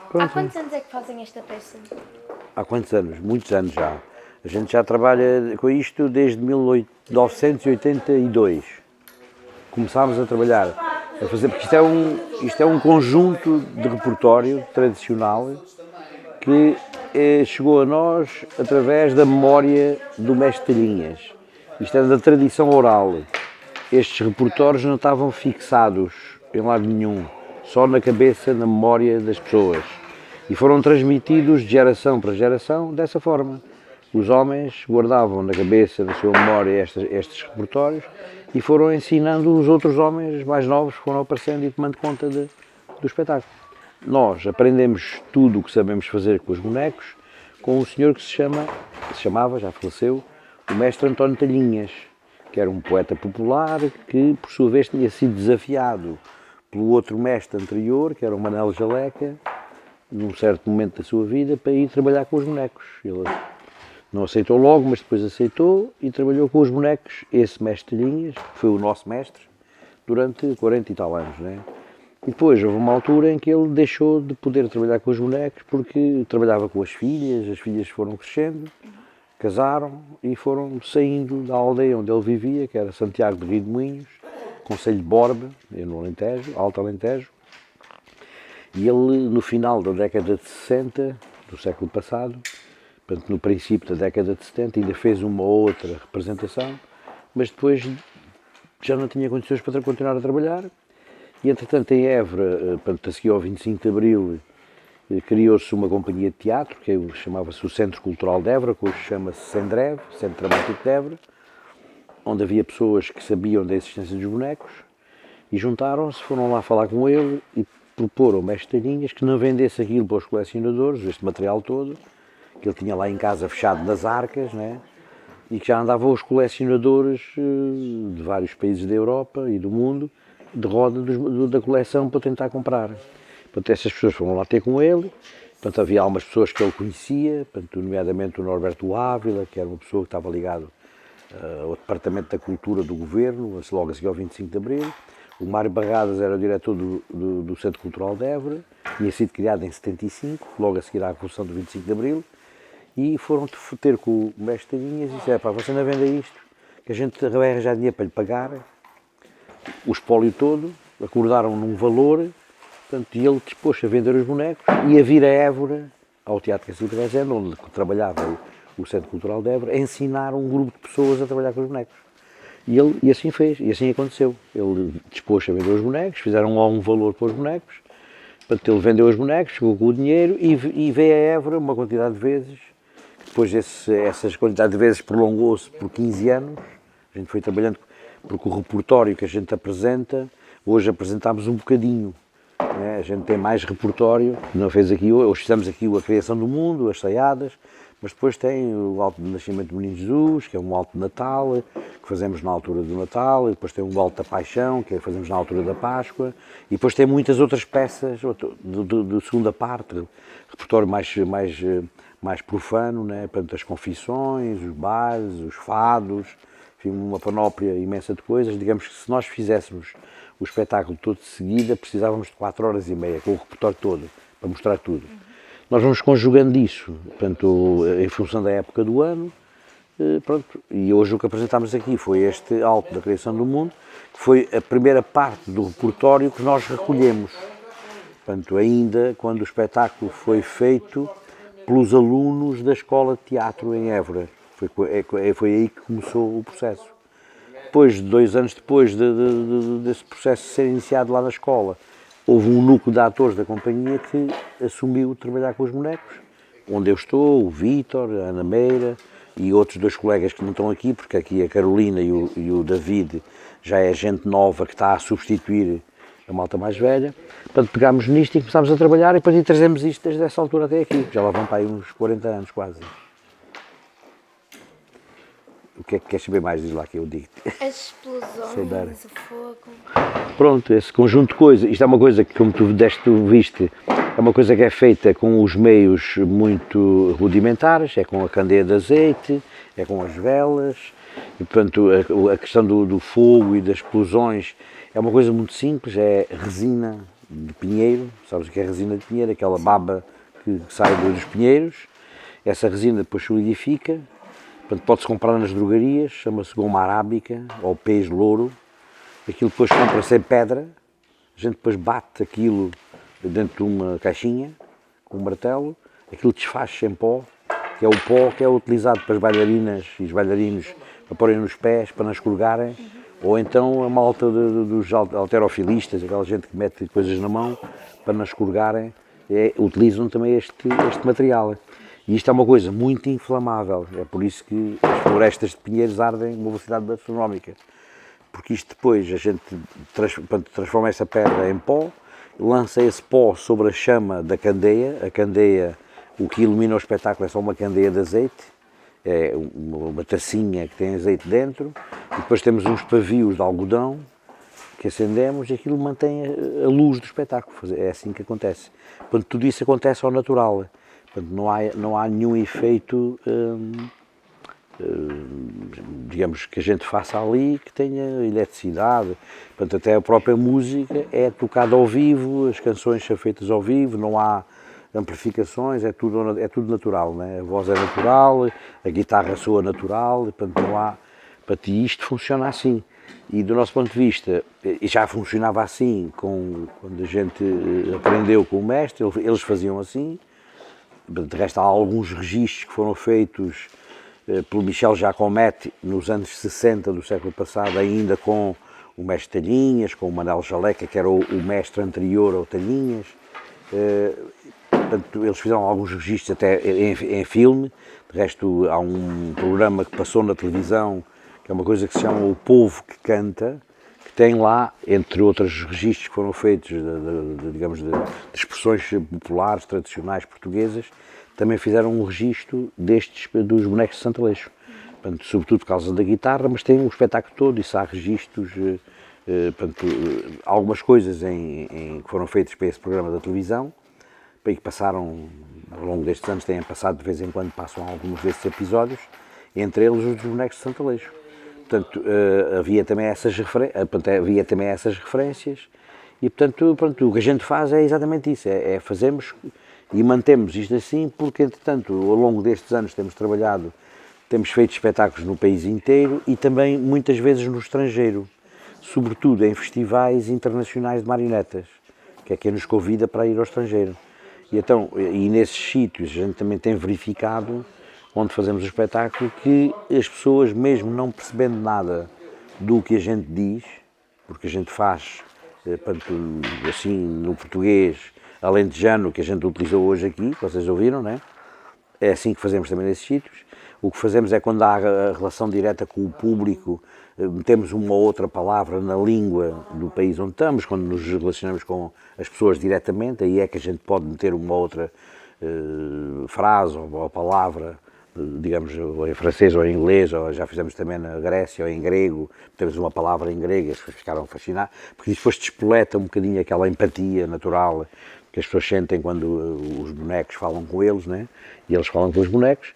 Pronto. Há quantos anos é que fazem esta peça? Há quantos anos? Muitos anos já. A gente já trabalha com isto desde 1982. Começámos a trabalhar, a fazer, porque isto é um conjunto de repertório tradicional que chegou a nós através da memória do mestre Talhinhas. Isto é da tradição oral. Estes repertórios não estavam fixados em lado nenhum, só na cabeça, na memória das pessoas. E foram transmitidos de geração para geração dessa forma. Os homens guardavam na cabeça, na sua memória, estes repertórios e foram ensinando os outros homens mais novos que foram aparecendo e tomando conta do espetáculo. Nós aprendemos tudo o que sabemos fazer com os bonecos com um senhor que se chamava, já faleceu, o mestre António Talhinhas, que era um poeta popular que, por sua vez, tinha sido desafiado pelo outro mestre anterior, que era o Manel Jaleca, num certo momento da sua vida, para ir trabalhar com os bonecos. Ele não aceitou logo, mas depois aceitou e trabalhou com os bonecos, esse mestre Talhinhas, que foi o nosso mestre, durante 40 e tal anos, né? E depois houve uma altura em que ele deixou de poder trabalhar com os bonecos porque trabalhava com as filhas foram crescendo, casaram e foram saindo da aldeia onde ele vivia, que era Santiago de Rio de Moinhos, concelho de Borba, no Alentejo, Alto Alentejo. E ele, no final da década de 60, do século passado, portanto, no princípio da década de 70, ainda fez uma outra representação, mas depois já não tinha condições para continuar a trabalhar. E, entretanto, em Évora, portanto, a seguir ao 25 de Abril, criou-se uma companhia de teatro, que chamava-se o Centro Cultural de Évora, que hoje chama-se Sendrev, Centro Dramático de Évora, onde havia pessoas que sabiam da existência dos bonecos, e juntaram-se, foram lá falar com ele e proporam ao mestre Talhinhas que não vendesse aquilo para os colecionadores, este material todo, que ele tinha lá em casa fechado nas arcas, né? E que já andavam os colecionadores de vários países da Europa e do mundo, de roda da coleção para tentar comprar. Portanto, essas pessoas foram lá ter com ele, portanto, havia algumas pessoas que ele conhecia, portanto, nomeadamente o Norberto Ávila, que era uma pessoa que estava ligado ao Departamento da Cultura do Governo, logo a seguir ao 25 de Abril. O Mário Barradas era o diretor do Centro Cultural de Évora, tinha sido criado em 75, logo a seguir à Revolução do 25 de Abril, e foram ter com o mestre Talhinhas e disseram: pá, você não venda isto, que a gente vai arranjar dinheiro para lhe pagar o espólio todo, acordaram num valor, portanto, e ele dispôs-se a vender os bonecos e a vir a Évora, ao Teatro Cacilhas de Rezende, onde trabalhava o Centro Cultural de Évora, a ensinar um grupo de pessoas a trabalhar com os bonecos. E assim fez, e assim aconteceu. Ele dispôs-se a vender os bonecos, fizeram lá um valor para os bonecos, portanto, ele vendeu os bonecos, chegou com o dinheiro e veio a Évora uma quantidade de vezes. Depois essa quantidade de vezes prolongou-se por 15 anos, a gente foi trabalhando, porque o repertório que a gente apresenta, hoje apresentámos um bocadinho, né? A gente tem mais repertório, não fez aqui, hoje fizemos aqui a Criação do Mundo, as Saiadas, mas depois tem o Alto do Nascimento do Menino Jesus, que é um Alto de Natal, que fazemos na altura do Natal, e depois tem um Alto da Paixão, que fazemos na altura da Páscoa, e depois tem muitas outras peças de segunda parte, repertório mais profano, né? Portanto, as confissões, os bares, os fados, enfim, uma panóplia imensa de coisas. Digamos que se nós fizéssemos o espetáculo todo de seguida, precisávamos de 4 horas e meia, com o repertório todo, para mostrar tudo. Nós vamos conjugando isso, portanto, em função da época do ano, pronto, e hoje o que apresentámos aqui foi este Alto da Criação do Mundo, que foi a primeira parte do repertório que nós recolhemos. Portanto, ainda quando o espetáculo foi feito pelos alunos da Escola de Teatro em Évora. Foi aí que começou o processo. Depois, 2 anos depois desse processo ser iniciado lá na escola, houve um núcleo de atores da companhia que assumiu trabalhar com os bonecos, onde eu estou, o Vítor, a Ana Meira e outros 2 colegas que não estão aqui, porque aqui a Carolina e o David já é gente nova que está a substituir a malta mais velha. Portanto, pegámos nisto e começámos a trabalhar e depois trazemos isto desde essa altura até aqui. Já lá vão para aí uns 40 anos quase. O que é que queres saber mais? Diz lá que eu digo-te. As explosões, o fogo... Pronto, esse conjunto de coisas. Isto é uma coisa que, como tu viste, é uma coisa que é feita com os meios muito rudimentares, é com a candeia de azeite, é com as velas, e, portanto, a questão do fogo e das explosões é uma coisa muito simples, é resina de pinheiro, sabes o que é resina de pinheiro? Aquela baba que sai dos pinheiros. Essa resina depois solidifica, portanto pode-se comprar nas drogarias, chama-se goma arábica ou pês louro. Aquilo depois compra-se em pedra, a gente depois bate aquilo dentro de uma caixinha, com um martelo, aquilo desfaz-se em pó, que é o pó que é utilizado para as bailarinas e os bailarinos para porem nos pés, para não escorregarem, ou então a malta dos halterofilistas, aquela gente que mete coisas na mão para não escorregarem, utilizam também este material. E isto é uma coisa muito inflamável, é por isso que as florestas de pinheiros ardem a uma velocidade astronómica. Porque isto depois a gente transforma essa pedra em pó, lança esse pó sobre a chama da candeia. A candeia, o que ilumina o espetáculo é só uma candeia de azeite, é uma tacinha que tem azeite dentro, e depois temos uns pavios de algodão que acendemos e aquilo mantém a luz do espetáculo. É assim que acontece. Portanto, tudo isso acontece ao natural. Portanto, não há nenhum efeito, digamos, que a gente faça ali que tenha eletricidade. Portanto, até a própria música é tocada ao vivo, as canções são feitas ao vivo, não há amplificações, é tudo natural, né? A voz é natural, a guitarra soa natural, portanto, não há. Portanto, isto funciona assim. E do nosso ponto de vista, e já funcionava assim quando a gente aprendeu com o mestre, eles faziam assim. De resto, há alguns registros que foram feitos pelo Michel Giacometti nos anos 60 do século passado, ainda com o mestre Talhinhas, com o Manel Jaleca, que era o mestre anterior ao Talhinhas. Portanto, eles fizeram alguns registros até em filme. De resto, há um programa que passou na televisão, que é uma coisa que se chama O Povo que Canta, que tem lá, entre outros registros que foram feitos, digamos, de expressões populares, tradicionais portuguesas, também fizeram um registro dos bonecos de Santo Aleixo. Portanto, sobretudo por causa da guitarra, mas tem o espetáculo todo, isso há registros, portanto, algumas coisas que foram feitas para esse programa da televisão, e que passaram, ao longo destes anos, têm passado de vez em quando, passam alguns desses episódios, entre eles os dos bonecos de Santo Aleixo. Portanto, havia também essas referências e, portanto, o que a gente faz é exatamente isso, fazemos e mantemos isto assim porque, entretanto, ao longo destes anos temos feito espetáculos no país inteiro e também muitas vezes no estrangeiro, sobretudo em festivais internacionais de marionetas, que é quem nos convida para ir ao estrangeiro. E nesses sítios a gente também tem verificado, onde fazemos o espetáculo, que as pessoas, mesmo não percebendo nada do que a gente diz, porque a gente faz, assim, no português alentejano, que a gente utilizou hoje aqui, que vocês ouviram, não é? É assim que fazemos também nesses sítios. O que fazemos é, quando há a relação direta com o público, metemos uma ou outra palavra na língua do país onde estamos, quando nos relacionamos com as pessoas diretamente, aí é que a gente pode meter uma outra frase ou palavra, digamos, ou em francês ou em inglês, ou já fizemos também na Grécia, ou em grego, temos uma palavra em grego, e as pessoas ficaram fascinadas, porque depois despoleta um bocadinho aquela empatia natural que as pessoas sentem quando os bonecos falam com eles, né? E eles falam com os bonecos.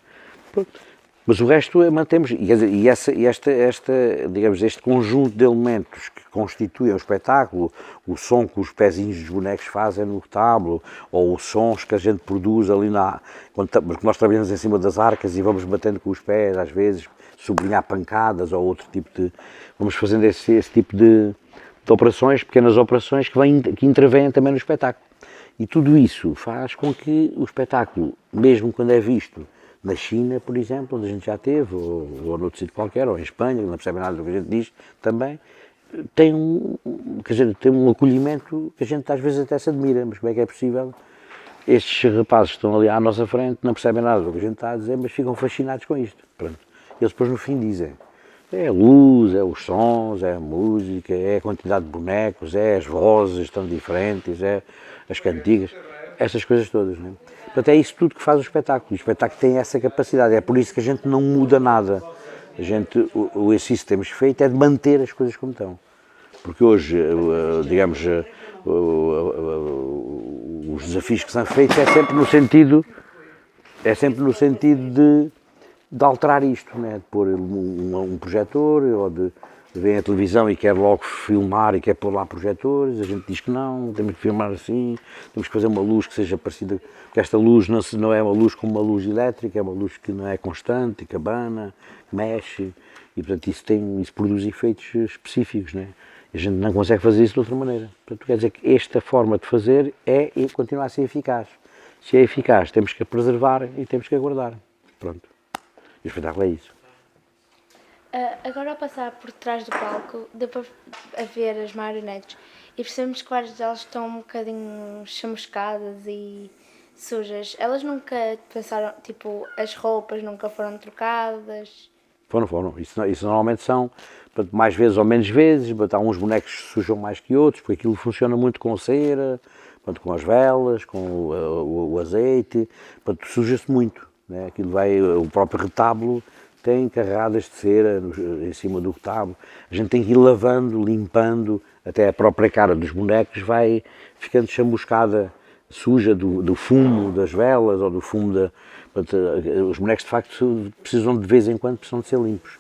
Pronto. Mas o resto mantemos, digamos, este conjunto de elementos que constituem o espetáculo, o som que os pezinhos dos bonecos fazem no tábulo, ou os sons que a gente produz ali porque nós trabalhamos em cima das arcas e vamos batendo com os pés, às vezes, sublinhar pancadas ou outro tipo vamos fazendo esse tipo de operações, pequenas operações que intervêm também no espetáculo. E tudo isso faz com que o espetáculo, mesmo quando é visto na China, por exemplo, onde a gente já esteve, ou noutro sítio qualquer, ou em Espanha, que não percebe nada do que a gente diz, também, tem um acolhimento que a gente às vezes até se admira, mas como é que é possível? Estes rapazes que estão ali à nossa frente não percebem nada do que a gente está a dizer, mas ficam fascinados com isto. Pronto. Eles depois no fim dizem, é a luz, é os sons, é a música, é a quantidade de bonecos, é as vozes tão diferentes, é as cantigas, essas coisas todas, não é? Portanto, é isso tudo que faz o espetáculo. O espetáculo tem essa capacidade, é por isso que a gente não muda nada. O exercício que temos feito é de manter as coisas como estão. Porque hoje, digamos, os desafios que são feitos é sempre no sentido de alterar isto, né? De pôr um projetor, ou vê a televisão e quer logo filmar e quer pôr lá projetores, a gente diz que não, temos que filmar assim, temos que fazer uma luz que seja parecida, porque esta luz não é uma luz como uma luz elétrica, é uma luz que não é constante, que abana, que mexe, e portanto isso produz efeitos específicos, né? A gente não consegue fazer isso de outra maneira. Portanto, quer dizer que esta forma de fazer é e continua a ser eficaz. Se é eficaz, temos que a preservar e temos que a guardar. Pronto. E o espetáculo é isso. Agora, ao passar por trás do palco, deu para a ver as marionetes e percebemos que várias delas estão um bocadinho chamuscadas e sujas. Elas nunca pensaram, tipo, as roupas nunca foram trocadas? Foram. Isso normalmente são, portanto, mais vezes ou menos vezes, há uns bonecos que se sujam mais que outros, porque aquilo funciona muito com cera, portanto, com as velas, com o azeite, portanto, suja-se muito, né? Aquilo o próprio retábulo tem carradas de cera em cima do retábulo, a gente tem que ir lavando, limpando, até a própria cara dos bonecos vai ficando chamuscada, suja do fumo das velas ou do fumo Portanto, os bonecos de facto precisam de vez em quando precisam de ser limpos.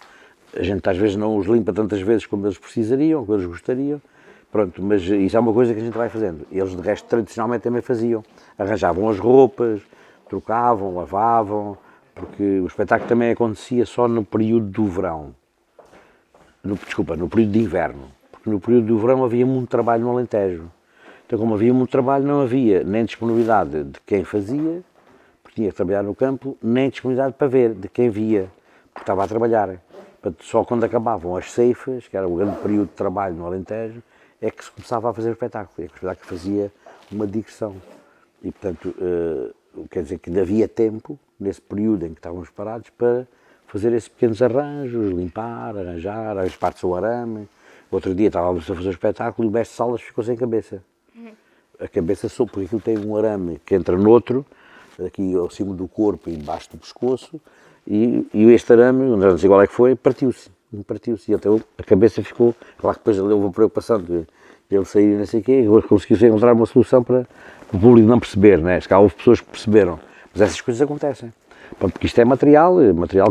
A gente às vezes não os limpa tantas vezes como eles precisariam, como eles gostariam, pronto, mas isso é uma coisa que a gente vai fazendo. Eles de resto tradicionalmente também faziam, arranjavam as roupas, trocavam, lavavam, porque o espetáculo também acontecia só no período do verão, no período de inverno, porque no período do verão havia muito trabalho no Alentejo. Então como havia muito trabalho não havia nem disponibilidade de quem fazia, tinha que trabalhar no campo, nem disponibilidade para ver de quem via, porque estava a trabalhar. Só quando acabavam as ceifas, que era o grande período de trabalho no Alentejo, é que se começava a fazer o espetáculo, é que o espetáculo fazia uma digressão. E, portanto, quer dizer que ainda havia tempo, nesse período em que estávamos parados, para fazer esses pequenos arranjos, limpar, arranjar, as partes do arame. Outro dia estávamos a fazer o espetáculo e o mestre de salas ficou sem cabeça. A cabeça soube, porque aquilo tem um arame que entra noutro, aqui ao cima do corpo e embaixo do pescoço, e este arame, não sei qual é que foi, partiu-se. E até a cabeça ficou, claro que depois houve uma preocupação de ele sair e não sei o quê, conseguiu-se encontrar uma solução para o público não perceber, né? Se cá houve pessoas que perceberam, mas essas coisas acontecem. Porque isto é material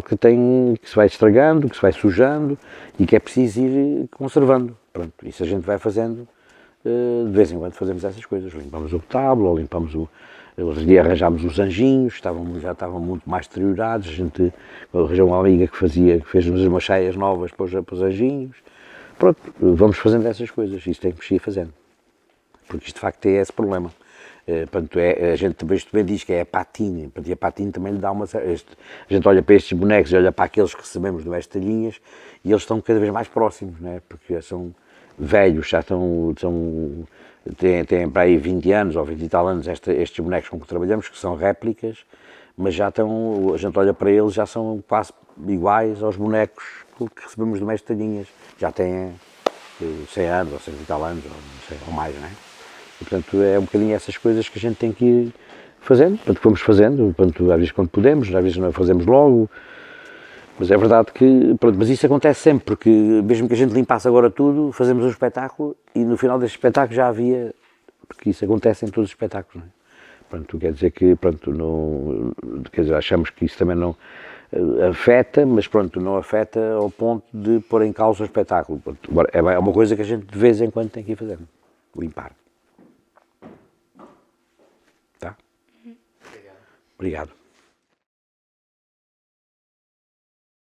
que se vai estragando, que se vai sujando e que é preciso ir conservando. Pronto, isso a gente vai fazendo, de vez em quando fazemos essas coisas, limpamos o retábulo, ou limpamos outro dia arranjámos os anjinhos, já estavam muito mais deteriorados, a gente arranjou uma amiga que fez-nos umas cheias novas para os anjinhos. Pronto, vamos fazendo essas coisas, isso tem que ir fazendo, porque isto de facto é esse problema. Portanto, a gente também diz que é a patina, e a patina também lhe dá uma... A gente olha para estes bonecos e olha para aqueles que recebemos do Mestre Talhinhas e eles estão cada vez mais próximos, né? Porque são velhos, já têm para aí 20 anos ou 20 e tal anos estes bonecos com que trabalhamos, que são réplicas, mas a gente olha para eles, já são quase iguais aos bonecos que recebemos do Mestre Talhinhas, já têm 100 anos ou 100 e tal anos, ou mais, não é? E, portanto, é um bocadinho essas coisas que a gente tem que ir fazendo, portanto, vamos fazendo, portanto, às vezes quando podemos, às vezes não fazemos logo, mas é verdade que, pronto, mas isso acontece sempre, porque mesmo que a gente limpasse agora tudo, fazemos um espetáculo e no final deste espetáculo já havia, porque isso acontece em todos os espetáculos, não é? Pronto, quer dizer que, pronto, quer dizer, achamos que isso também não afeta, mas pronto, não afeta ao ponto de pôr em causa o espetáculo. Pronto, é uma coisa que a gente de vez em quando tem que ir fazendo, limpar. Tá? Obrigado.